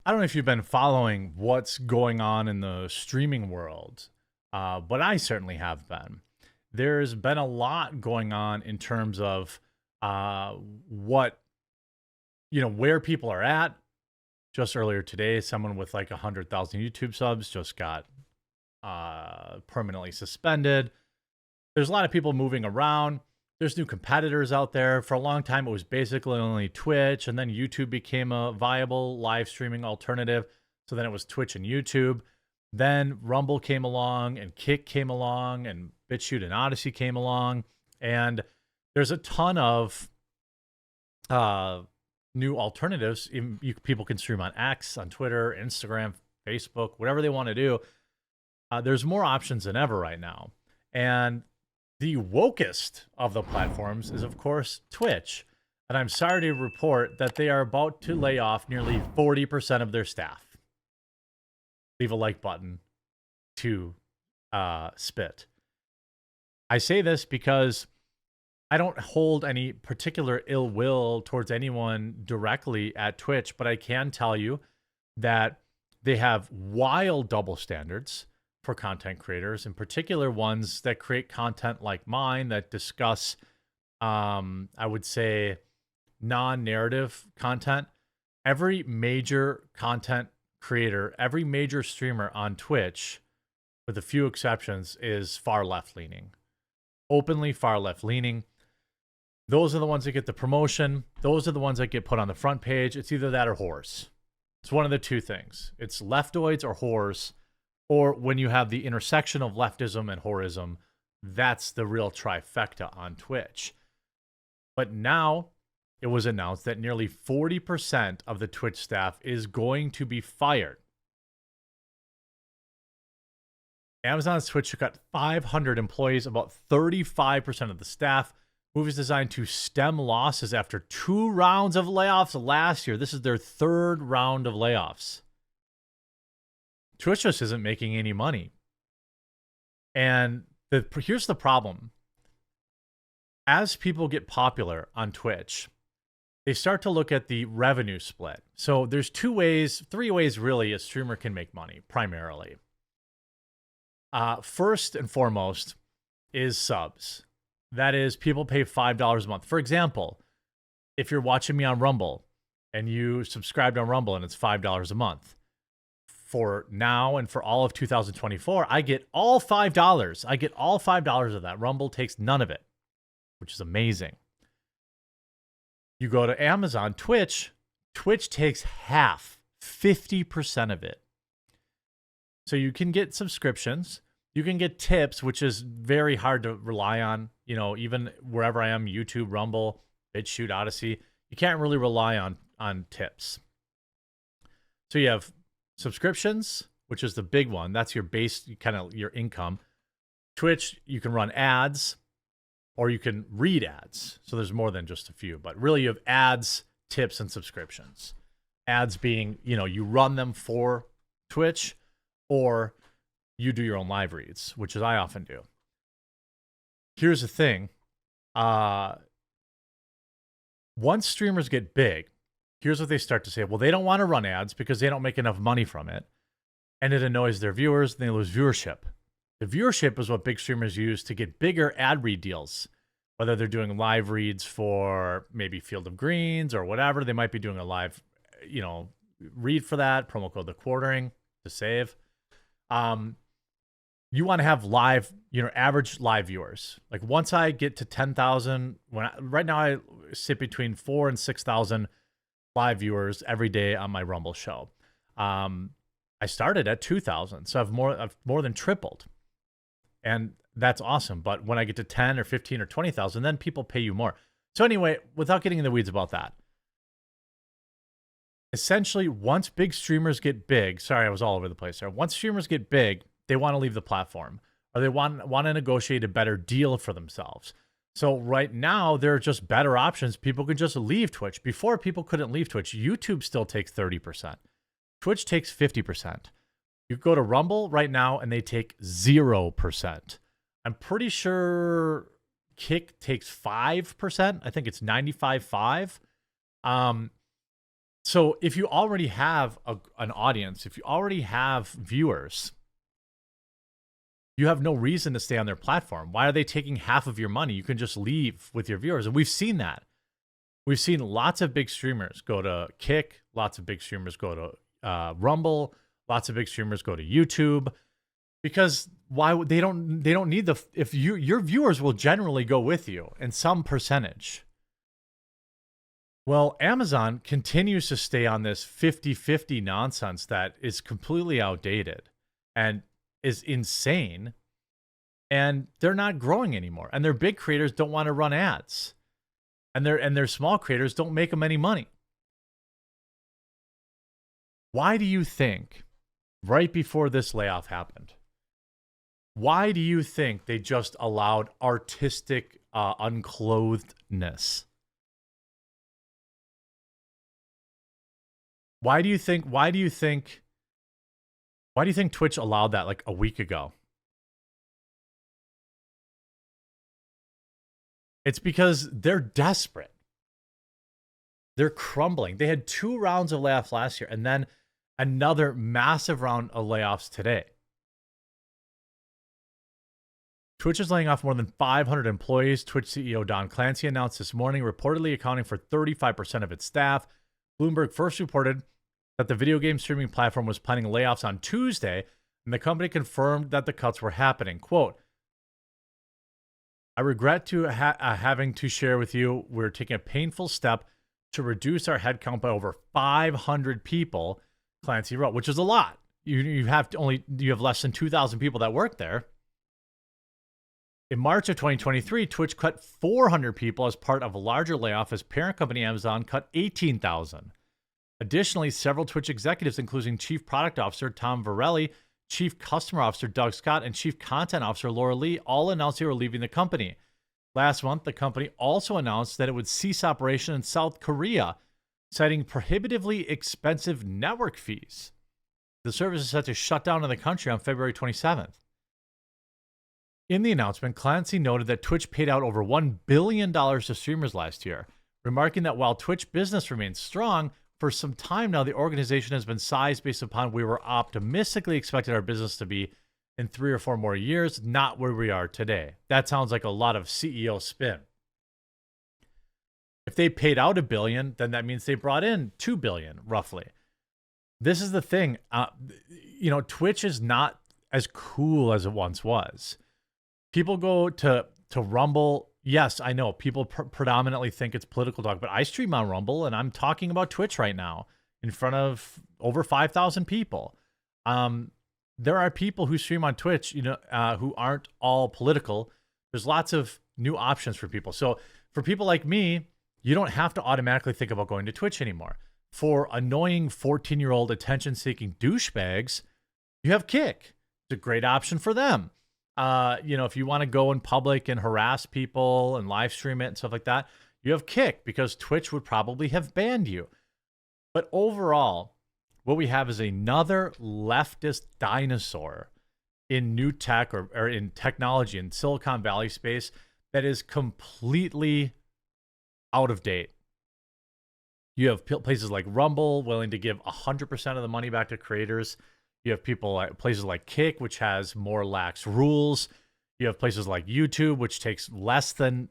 I don't know if you've been following what's going on in the streaming world, but I certainly have been. There's been a lot going on in terms of what, where people are at. Just earlier today, someone with like 100,000 YouTube subs just got permanently suspended. There's a lot of people moving around. There's new competitors out there. For a long time, it was basically only Twitch, and then YouTube became a viable live streaming alternative. So then it was Twitch and YouTube. Then Rumble came along, and Kick came along, and BitChute and Odyssey came along. And there's a ton of new alternatives. People can stream on X, on Twitter, Instagram, Facebook, whatever they want to do. There's more options than ever right now. And the wokest of the platforms is, of course, Twitch. And I'm sorry to report that they are about to lay off nearly 40% of their staff. Leave a like button to spit. I say this because I don't hold any particular ill will towards anyone directly at Twitch, but I can tell you that they have wild double standards for content creators, in particular ones that create content like mine that discuss, I would say, non-narrative content. Every major content creator, every major streamer on Twitch, with a few exceptions, is far left-leaning. Openly far left-leaning. Those are the ones that get the promotion. Those are the ones that get put on the front page. It's either that or whores. It's one of the two things. It's leftoids or whores. Or when you have the intersection of leftism and whorism, that's the real trifecta on Twitch. But now it was announced that nearly 40% of the Twitch staff is going to be fired. Amazon's Twitch cut 500 employees, about 35% of the staff. Move is designed to stem losses after 2 rounds of layoffs last year. This is their 3rd round of layoffs. Twitch just isn't making any money. And here's the problem. As people get popular on Twitch, they start to look at the revenue split. So there's 3 ways really a streamer can make money, primarily. First and foremost is subs. That is, people pay $5 a month. For example, if you're watching me on Rumble and you subscribed on Rumble and it's $5 a month, for now and for all of 2024, I get all $5. I get all $5 of that. Rumble takes none of it, which is amazing. You go to Amazon, Twitch takes half, 50% of it. So you can get subscriptions. You can get tips, which is very hard to rely on. Even wherever I am, YouTube, Rumble, BitChute, Odyssey, you can't really rely on tips. So you have subscriptions, which is the big one. That's your base, kind of your income. Twitch, you can run ads or you can read ads. So there's more than just a few, but really you have ads, tips, and subscriptions. Ads being, you run them for Twitch or you do your own live reads, which is I often do. Here's the thing. Once streamers get big, here's what they start to say. Well, they don't want to run ads because they don't make enough money from it. And it annoys their viewers, and they lose viewership. The viewership is what big streamers use to get bigger ad read deals. Whether they're doing live reads for maybe Field of Greens or whatever, they might be doing a live, read for that, promo code the quartering to save. You want to have live, average live viewers. Like once I get to 10,000, right now I sit between 4,000 and 6,000 live viewers every day on my Rumble show. I started at 2,000, so I've more than tripled, and that's awesome. But when I get to 10 or 15 or 20,000, then people pay you more. So anyway, without getting in the weeds about that, essentially, once big streamers get big, sorry, I was all over the place there. Once streamers get big, they want to leave the platform, or they want to negotiate a better deal for themselves. So right now, there are just better options. People can just leave Twitch. Before, people couldn't leave Twitch. YouTube still takes 30%. Twitch takes 50%. You go to Rumble right now, and they take 0%. I'm pretty sure Kick takes 5%. I think it's 95.5. So if you already have an audience, if you already have viewers, you have no reason to stay on their platform. Why are they taking half of your money? You can just leave with your viewers. And we've seen that. We've seen lots of big streamers go to Kick, lots of big streamers go to Rumble, lots of big streamers go to YouTube, because they don't need if your viewers will generally go with you in some percentage. Well, Amazon continues to stay on this 50-50 nonsense that is completely outdated and is insane, and they're not growing anymore. And their big creators don't want to run ads, and their small creators don't make them any money. Why do you think right before this layoff happened, why do you think they just allowed artistic unclothedness? Why do you think Twitch allowed that like a week ago? It's because they're desperate. They're crumbling. They had 2 rounds of layoffs last year and then another massive round of layoffs today. Twitch is laying off more than 500 employees. Twitch CEO Don Clancy announced this morning, reportedly accounting for 35% of its staff. Bloomberg first reported that the video game streaming platform was planning layoffs on Tuesday, and the company confirmed that the cuts were happening. Quote, I regret to having to share with you, we're taking a painful step to reduce our headcount by over 500 people, Clancy wrote, which is a lot. You have less than 2,000 people that work there. In March of 2023, Twitch cut 400 people as part of a larger layoff as parent company Amazon cut 18,000. Additionally, several Twitch executives, including Chief Product Officer Tom Varelli, Chief Customer Officer Doug Scott, and Chief Content Officer Laura Lee, all announced they were leaving the company. Last month, the company also announced that it would cease operation in South Korea, citing prohibitively expensive network fees. The service is set to shut down in the country on February 27th. In the announcement, Clancy noted that Twitch paid out over $1 billion to streamers last year, remarking that while Twitch business remains strong, for some time now, the organization has been sized based upon we were optimistically expected our business to be in 3 or 4 more years, not where we are today. That sounds like a lot of CEO spin. If they paid out $1 billion, then that means they brought in $2 billion, roughly. This is the thing. Twitch is not as cool as it once was. People go to Rumble. Yes, I know people predominantly think it's political talk, but I stream on Rumble and I'm talking about Twitch right now in front of over 5,000 people. There are people who stream on Twitch, who aren't all political. There's lots of new options for people. So for people like me, you don't have to automatically think about going to Twitch anymore. For annoying 14-year-old attention-seeking douchebags, you have Kick. It's a great option for them. If you want to go in public and harass people and live stream it and stuff like that, you have Kick, because Twitch would probably have banned you. But overall, what we have is another leftist dinosaur in new tech or in technology in Silicon Valley space that is completely out of date. You have places like Rumble willing to give 100% of the money back to creators. You have places like Kick, which has more lax rules. You have places like YouTube, which takes less than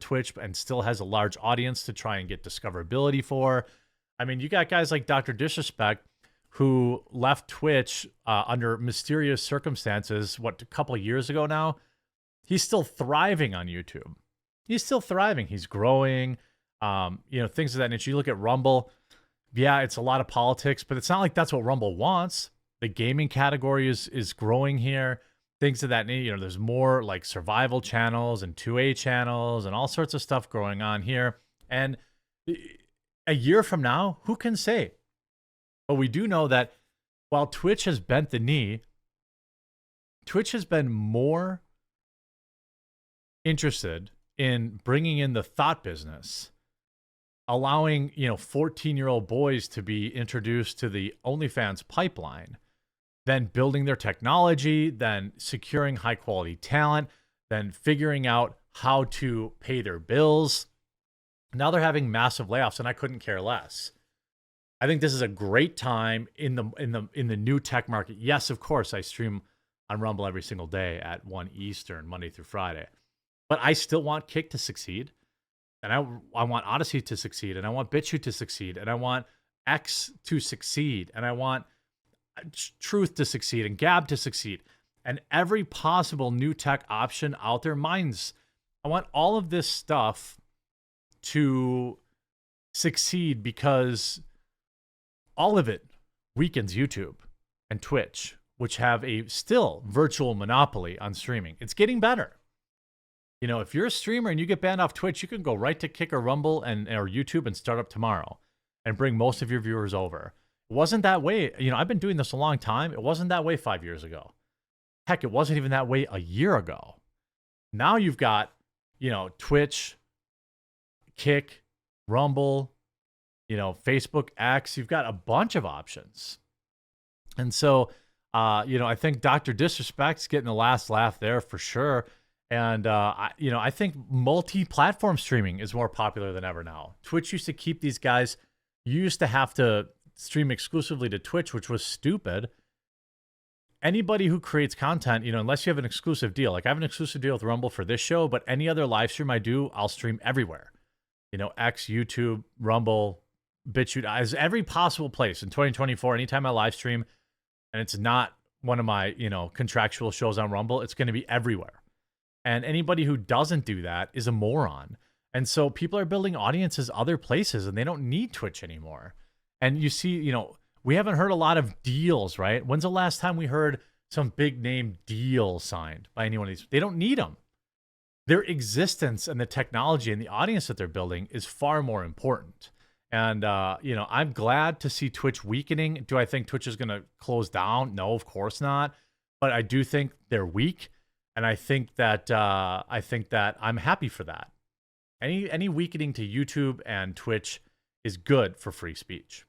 Twitch and still has a large audience to try and get discoverability for. I mean, you got guys like Dr. Disrespect, who left Twitch under mysterious circumstances, a couple of years ago now. He's still thriving on YouTube. He's still thriving. He's growing, things of that nature. You look at Rumble. Yeah, it's a lot of politics, but it's not like that's what Rumble wants. The gaming category is growing here. Things of that nature. There's more like survival channels and 2A channels and all sorts of stuff going on here. And a year from now, who can say? But we do know that while Twitch has bent the knee, Twitch has been more interested in bringing in the thought business, allowing 14-year-old boys to be introduced to the OnlyFans pipeline, then building their technology, then securing high quality talent, then figuring out how to pay their bills. Now they're having massive layoffs, and I couldn't care less. I think this is a great time in the new tech market. Yes, of course, I stream on Rumble every single day at 1 Eastern, Monday through Friday. But I still want Kick to succeed, and I want Odyssey to succeed, and I want BitChute to succeed, and I want X to succeed, and I want Truth to succeed, and Gab to succeed, and every possible new tech option out there. I want all of this stuff to succeed because all of it weakens YouTube and Twitch, which have a still virtual monopoly on streaming. It's getting better. You know, if you're a streamer and you get banned off Twitch, you can go right to Kick or Rumble or YouTube and start up tomorrow and bring most of your viewers over. It wasn't that way. You know, I've been doing this a long time. It wasn't that way 5 years ago. Heck, it wasn't even that way a year ago. Now you've got, you know, Twitch, Kick, Rumble, you know, Facebook, X. You've got a bunch of options. And so, you know, I think Dr. Disrespect's getting the last laugh there for sure. And, you know, I think multi-platform streaming is more popular than ever now. Twitch used to keep these guys. You used to have to stream exclusively to Twitch, which was stupid. Anybody who creates content, you know, unless you have an exclusive deal, like I have an exclusive deal with Rumble for this show, but any other live stream I do, I'll stream everywhere. You know, X, YouTube, Rumble, BitChute, as every possible place in 2024. Anytime I live stream and it's not one of my, you know, contractual shows on Rumble, it's going to be everywhere. And anybody who doesn't do that is a moron. And so people are building audiences other places and they don't need Twitch anymore. And you see, you know, we haven't heard a lot of deals, right? When's the last time we heard some big name deal signed by anyone of these? They don't need them. Their existence and the technology and the audience that they're building is far more important. And, you know, I'm glad to see Twitch weakening. Do I think Twitch is going to close down? No, of course not. But I do think they're weak. And I think that I'm happy for that. Any weakening to YouTube and Twitch is good for free speech.